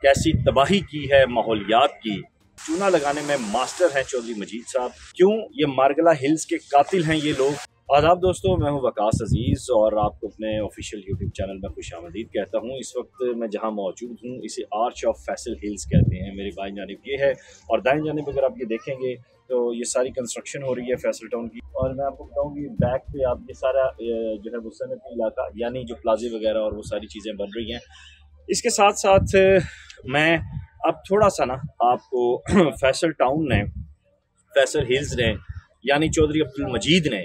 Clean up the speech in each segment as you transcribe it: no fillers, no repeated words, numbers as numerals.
कैसी तबाही की है माहौलियात की। चूना लगाने में मास्टर हैं चौधरी मजीद साहब। क्यों ये मारगला हिल्स के कातिल हैं ये लोग। आदाब दोस्तों, मैं हूं वकास अजीज़ और आपको अपने ऑफिशियल यूट्यूब चैनल में खुशामदीद कहता हूं। इस वक्त मैं जहां मौजूद हूं इसे आर्च ऑफ फैसल हिल्स कहते हैं। मेरी बाईं जानिब ये है और दाएं जानिब अगर आप ये देखेंगे तो ये सारी कंस्ट्रक्शन हो रही है फैसल टाउन की। और मैं आपको बताऊं कि बैक पे आप ये सारा जो है वो सनती इलाका यानी जो प्लाजे वगैरह और वो सारी चीज़ें बन रही हैं। इसके साथ साथ मैं अब थोड़ा सा ना आपको फैसल टाउन ने, फैसल हिल्स ने यानी चौधरी अब्दुल मजीद ने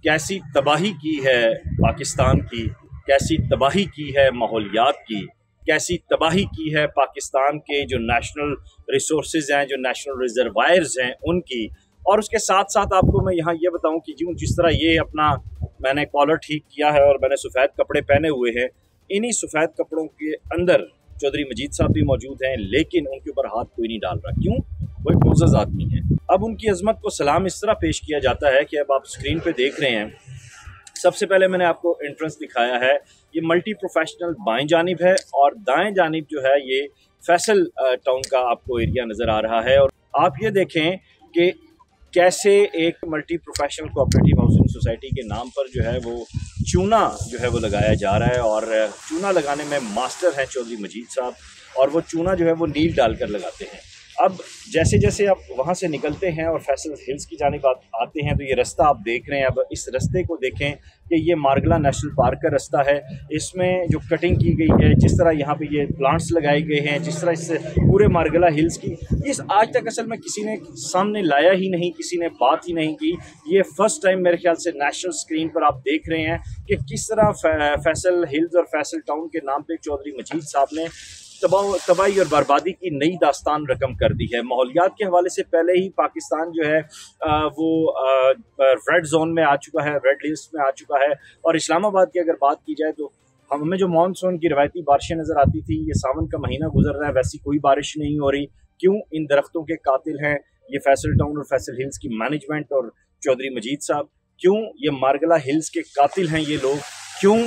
कैसी तबाही की है पाकिस्तान की, कैसी तबाही की है माहौलियात की, कैसी तबाही की है पाकिस्तान के जो नेशनल रिसोर्सेज हैं, जो नेशनल रिजर्वायर्स हैं उनकी। और उसके साथ साथ आपको मैं यहाँ ये बताऊँ कि जिस तरह ये अपना मैंने कॉलर ठीक किया है और मैंने सफ़ेद कपड़े पहने हुए हैं, इन्हीं सफ़ेद कपड़ों के अंदर चौधरी मजीद साहब भी मौजूद हैं, लेकिन उनके ऊपर हाथ कोई नहीं डाल रहा। क्यों? वो एक मोअज़्ज़ज़ आदमी है। अब उनकी अजमत को सलाम इस तरह पेश किया जाता है कि अब आप स्क्रीन पे देख रहे हैं। सबसे पहले मैंने आपको एंट्रेंस दिखाया है, ये मल्टी प्रोफेशनल बाएं जानिब है और दाएं जानिब जो है ये फैसल टाउन का आपको एरिया नज़र आ रहा है। और आप ये देखें कि कैसे एक multi professional cooperative housing society के नाम पर जो है वो चूना जो है वो लगाया जा रहा है। और चूना लगाने में मास्टर हैं चौधरी मजीद साहब, और वो चूना जो है वो नील डालकर लगाते हैं। अब जैसे जैसे आप वहाँ से निकलते हैं और फैसल हिल्स की जानिब आते हैं तो ये रास्ता आप देख रहे हैं। अब इस रास्ते को देखें कि ये मारगला नेशनल पार्क का रास्ता है। इसमें जो कटिंग की गई है, जिस तरह यहाँ पे ये प्लांट्स लगाए गए हैं, जिस तरह इससे पूरे मारगला हिल्स की इस आज तक असल में किसी ने सामने लाया ही नहीं, किसी ने बात ही नहीं की। ये फर्स्ट टाइम मेरे ख्याल से नेशनल स्क्रीन पर आप देख रहे हैं कि किस तरह फैसल हिल्स और फैसल टाउन के नाम पर चौधरी मजीद साहब ने तबाही और बर्बादी की नई दास्तान रकम कर दी है। माहौलियात के हवाले से पहले ही पाकिस्तान जो है वो रेड जोन में आ चुका है, रेड लिस्ट में आ चुका है। और इस्लामाबाद की अगर बात की जाए तो हमें जो मानसून की रवायती बारिशें नज़र आती थी, ये सावन का महीना गुजर रहा है, वैसी कोई बारिश नहीं हो रही। क्यों? इन दरख्तों के कातिल हैं ये फैसल टाउन और फैसल हिल्स की मैनेजमेंट और चौधरी मजीद साहब। क्यों? ये मारगला हिल्स के कातिल हैं ये लोग। क्यों?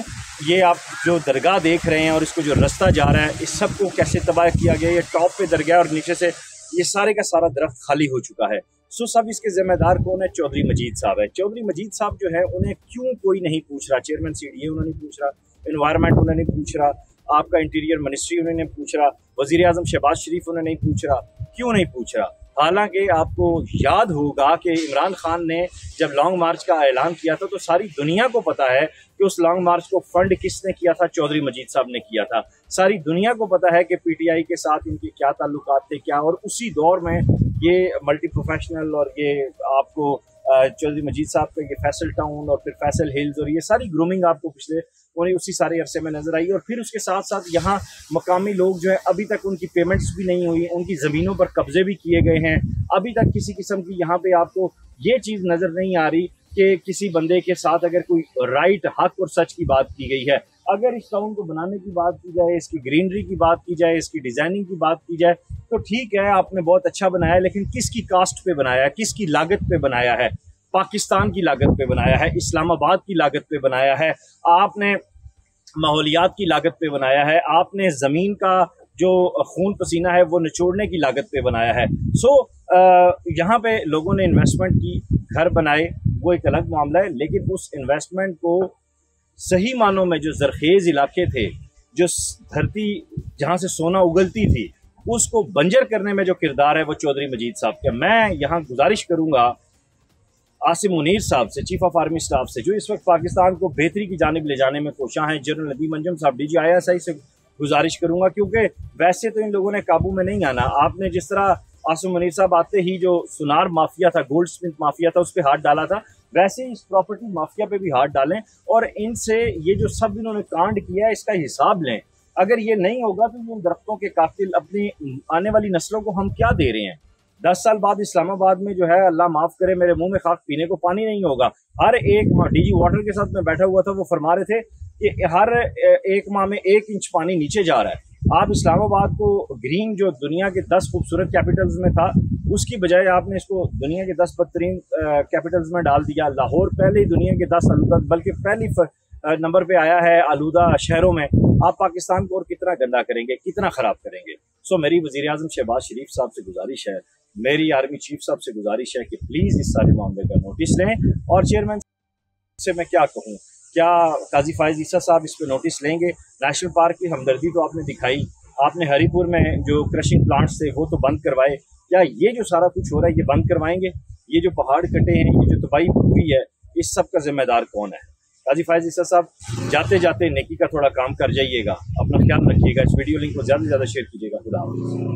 ये आप जो दरगाह देख रहे हैं और इसको जो रास्ता जा रहा है, इस सब को कैसे तबाह किया गया। ये टॉप पे दरगाह और नीचे से ये सारे का सारा दरख्त खाली हो चुका है। सो सब इसके जिम्मेदार कौन है? चौधरी मजीद साहब है। चौधरी मजीद साहब जो है उन्हें क्यों कोई नहीं पूछ रहा। चेयरमैन सीडीए उन्हें नहीं पूछ रहा, एनवायरनमेंट उन्हें नहीं पूछ रहा, आपका इंटीरियर मिनिस्ट्री उन्हें नहीं पूछ रहा, वज़ीर आज़म शहबाज शरीफ उन्हें नहीं पूछ रहा। क्यों नहीं पूछ रहा? हालांकि आपको याद होगा कि इमरान खान ने जब लॉन्ग मार्च का ऐलान किया था तो सारी दुनिया को पता है कि उस लॉन्ग मार्च को फंड किसने किया था? चौधरी मजीद साहब ने किया था। सारी दुनिया को पता है कि पीटीआई के साथ इनके क्या ताल्लुकात थे क्या। और उसी दौर में ये मल्टी प्रोफेशनल और ये आपको चौधरी मजीद साहब का ये फैसल टाउन और फिर फैसल हिल्स और ये सारी ग्रूमिंग आपको पिछले उसी सारे अरसे में नजर आई। और फिर उसके साथ साथ यहाँ मकामी लोग जो है अभी तक उनकी पेमेंट्स भी नहीं हुई, उनकी ज़मीनों पर कब्जे भी किए गए हैं। अभी तक किसी किस्म की यहाँ पे आपको ये चीज़ नज़र नहीं आ रही कि किसी बंदे के साथ अगर कोई राइट, हक और सच की बात की गई है। अगर इस टाउन को बनाने की बात की जाए, इसकी ग्रीनरी की बात की जाए, इसकी डिज़ाइनिंग की बात की जाए तो ठीक है, आपने बहुत अच्छा बनाया, लेकिन किसकी कास्ट पे बनाया है, किसकी लागत पे बनाया है? पाकिस्तान की लागत पे बनाया है, इस्लामाबाद की लागत पे बनाया है, आपने माहौलियात की लागत पे बनाया है, आपने ज़मीन का जो खून पसीना है वो निचोड़ने की लागत पे बनाया है। सो यहाँ पे लोगों ने इन्वेस्टमेंट की, घर बनाए, वो एक अलग मामला है, लेकिन उस इन्वेस्टमेंट को सही मानों में जो ज़रखेज़ इलाके थे, जो धरती जहाँ से सोना उगलती थी, उसको बंजर करने में जो किरदार है वो चौधरी मजीद साहब का। मैं यहाँ गुजारिश करूँगा आसिम मुनीर साहब से, चीफ ऑफ आर्मी स्टाफ से, जो इस वक्त पाकिस्तान को बेहतरी की जानिब ले जाने में कोशां हैं, जनरल नदीम अंजुम साहब DGISI से गुजारिश करूँगा, क्योंकि वैसे तो इन लोगों ने काबू में नहीं आना। आपने जिस तरह आसिम मुनीर साहब आते ही जो सुनार माफिया था, गोल्ड स्मिथ माफिया था, उस पर हाथ डाला था, वैसे ही इस प्रॉपर्टी माफिया पे भी हाथ डालें और इनसे ये जो सब इन्होंने कांड किया है इसका हिसाब लें। अगर ये नहीं होगा तो इन दरख्तों के कातिल अपनी आने वाली नस्लों को हम क्या दे रहे हैं? 10 साल बाद इस्लामाबाद में जो है, अल्लाह माफ़ करे, मेरे मुंह में खाक, पीने को पानी नहीं होगा। हर एक माह, DG वाटर के साथ मैं बैठा हुआ था, वो फरमा रहे थे कि हर एक माह में 1 इंच पानी नीचे जा रहा है। आप इस्लामाबाद को ग्रीन जो दुनिया के 10 खूबसूरत कैपिटल्स में था, उसकी बजाय आपने इसको दुनिया के 10 बदतरीन कैपिटल्स में डाल दिया। लाहौर पहले ही दुनिया के 10 आलूदा, बल्कि पहली नंबर पे आया है आलूदा शहरों में। आप पाकिस्तान को और कितना गंदा करेंगे, कितना ख़राब करेंगे? सो मेरी वज़ीर आज़म शहबाज शरीफ साहब से गुजारिश है, मेरी आर्मी चीफ साहब से गुजारिश है कि प्लीज़ इस सारे मामले का नोटिस लें। और चेयरमैन से मैं क्या कहूँ, क्या काजी फायज ईसा साहब इस पर नोटिस लेंगे? नेशनल पार्क की हमदर्दी तो आपने दिखाई, आपने हरिपुर में जो क्रशिंग प्लांट्स थे वो तो बंद करवाए, क्या ये जो सारा कुछ हो रहा है ये बंद करवाएंगे? ये जो पहाड़ कटे हैं, ये जो तबाही हुई है, इस सब का जिम्मेदार कौन है? काजी फायज ईसा साहब जाते जाते नेकी का थोड़ा काम कर जाइएगा, अपना ख्याल रखिएगा। इस वीडियो लिंक को ज़्यादा से ज़्यादा शेयर कीजिएगा। खुदा हाफ़िज़।